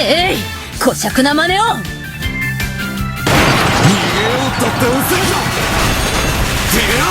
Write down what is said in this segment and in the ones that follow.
えい、姑息な真似を。逃げようったって遅いぞ。てやっ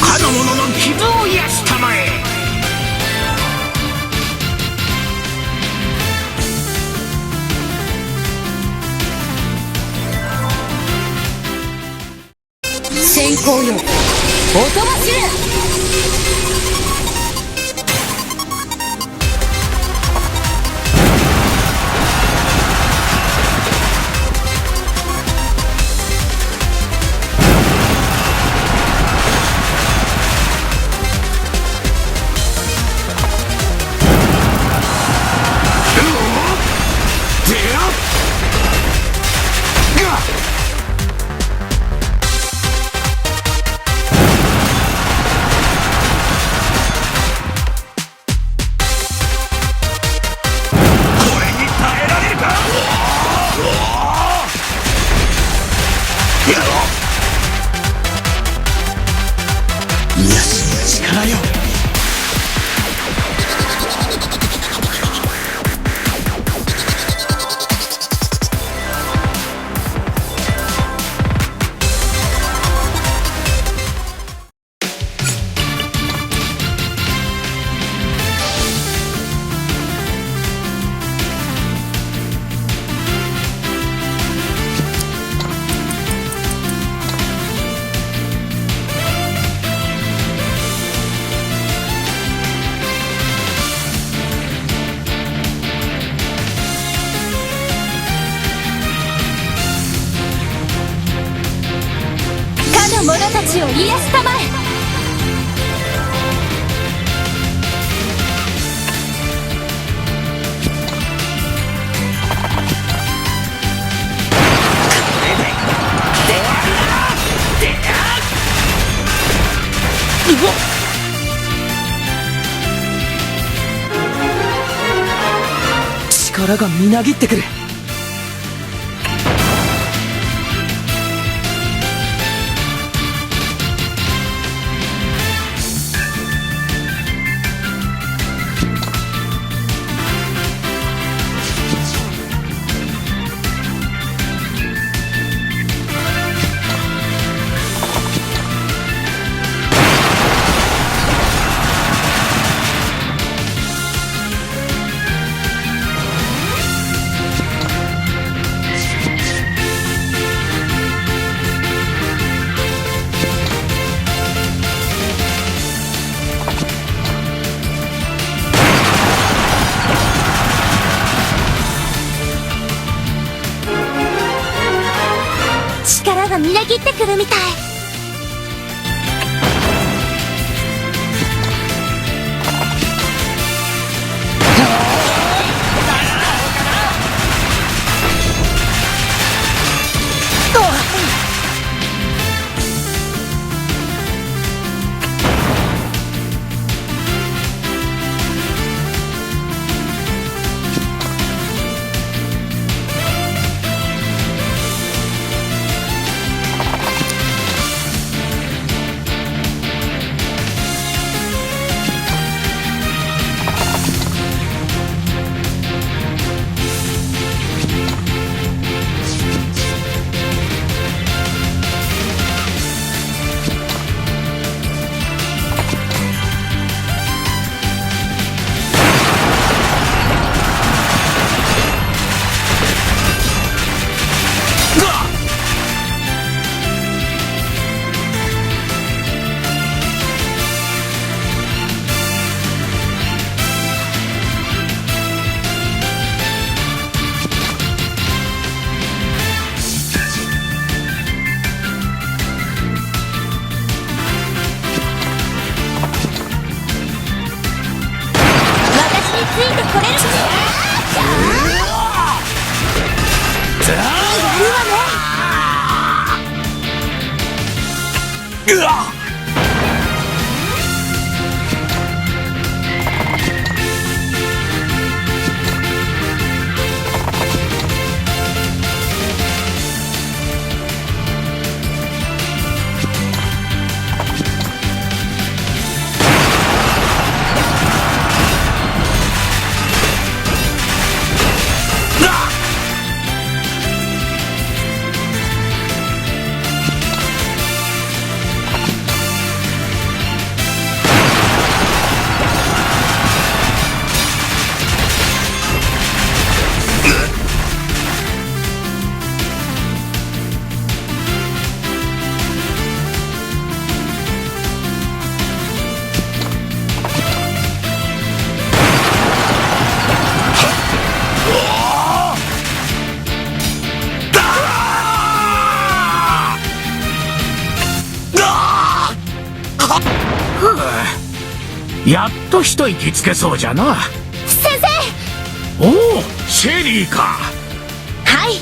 かの者の傷を癒したまえ。先行よ、おとばしれ。力よ。者たちを癒したまえ。力がみなぎってくる。力がみなぎってくるみたい。うわっやっと一息つけそうじゃな。先生。おお、シェリーか。はい、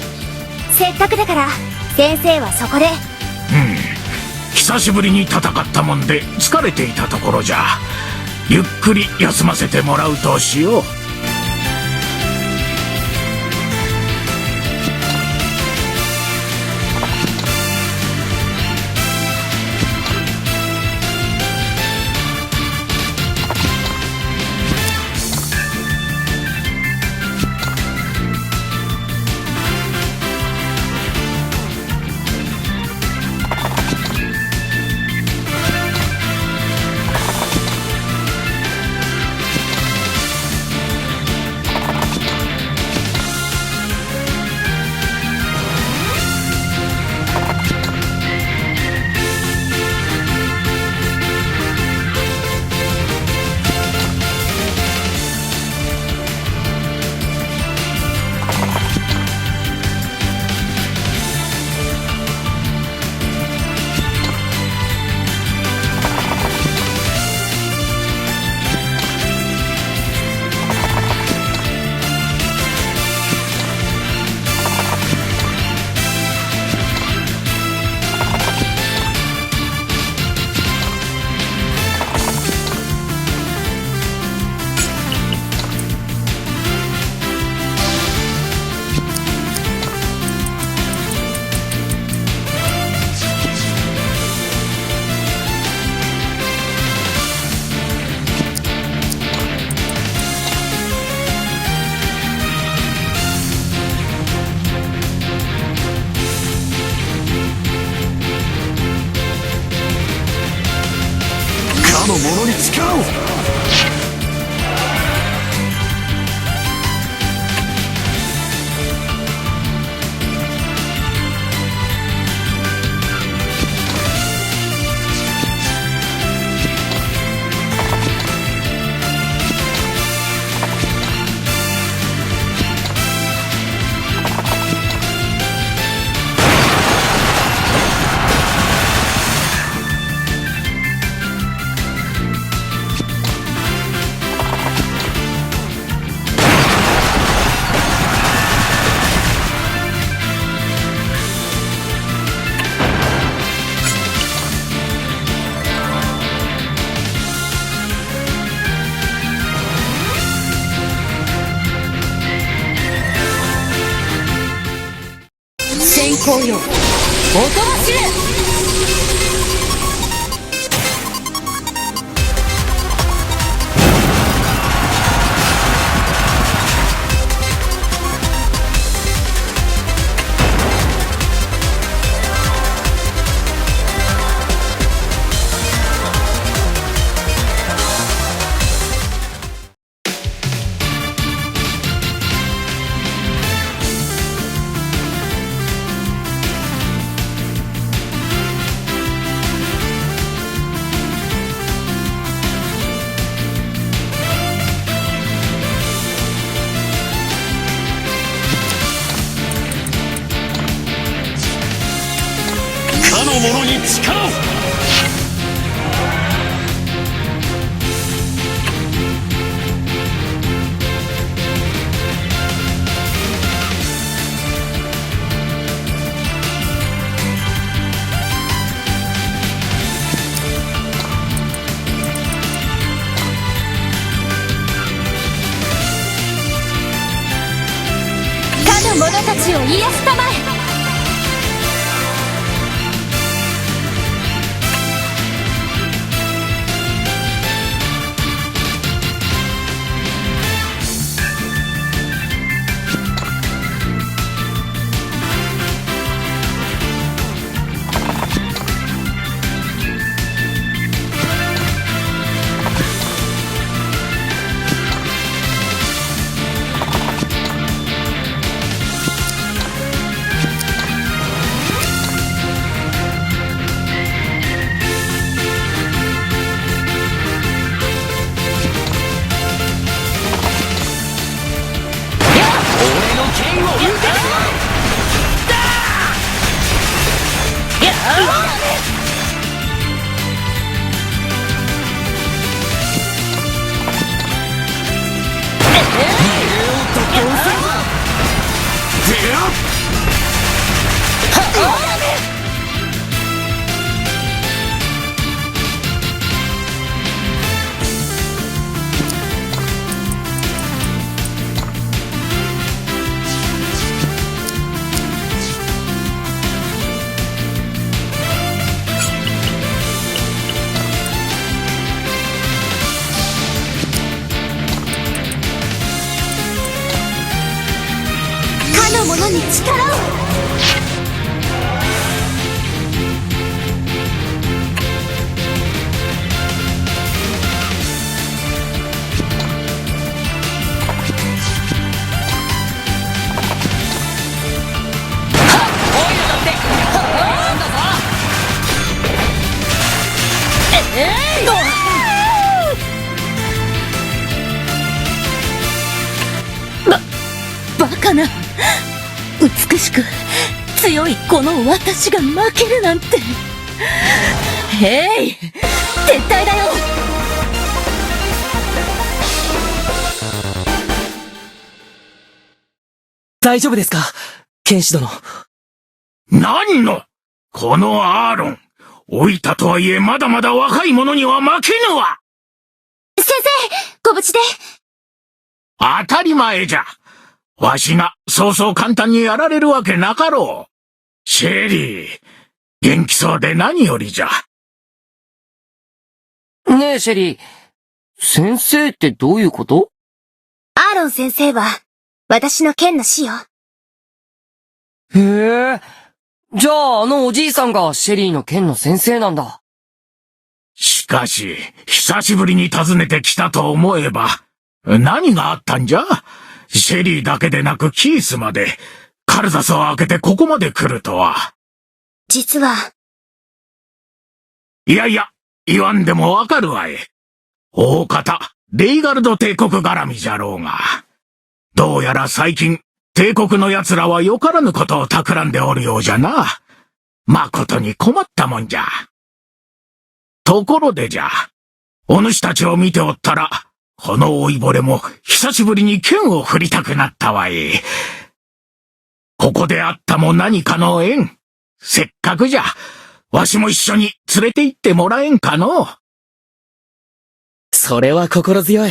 せっかくだから先生はそこで。久しぶりに戦ったもんで疲れていたところじゃ。ゆっくり休ませてもらうとしよう。かの者に力を。先行よ、音走れ。かの者に力を。者たちを癒すたまえ。かの者に力を。バカな。美しく強いこの私が負けるなんて。へい、撤退だよ。大丈夫ですか、剣士殿。何のこのアーロン、老いたとはいえまだまだ若い者には負けぬわ。先生、ご無事で。当たり前じゃ。わしがそうそう簡単にやられるわけなかろう。シェリー、元気そうで何よりじゃ。ねえシェリー、先生ってどういうこと？アーロン先生は私の剣の師よ。へえ、じゃああのおじいさんがシェリーの剣の先生なんだ。しかし、久しぶりに訪ねてきたと思えば、何があったんじゃ？シェリーだけでなくキースまで、カルザスを開けてここまで来るとは。実は。いやいや、言わんでもわかるわい。大方、レイガルド帝国絡みじゃろうが。どうやら最近、帝国の奴らはよからぬことを企んでおるようじゃな。まことに困ったもんじゃ。ところでじゃ、お主たちを見ておったら、この老いぼれも久しぶりに剣を振りたくなったわい。ここであったも何かの縁。せっかくじゃ、わしも一緒に連れて行ってもらえんかの。それは心強い。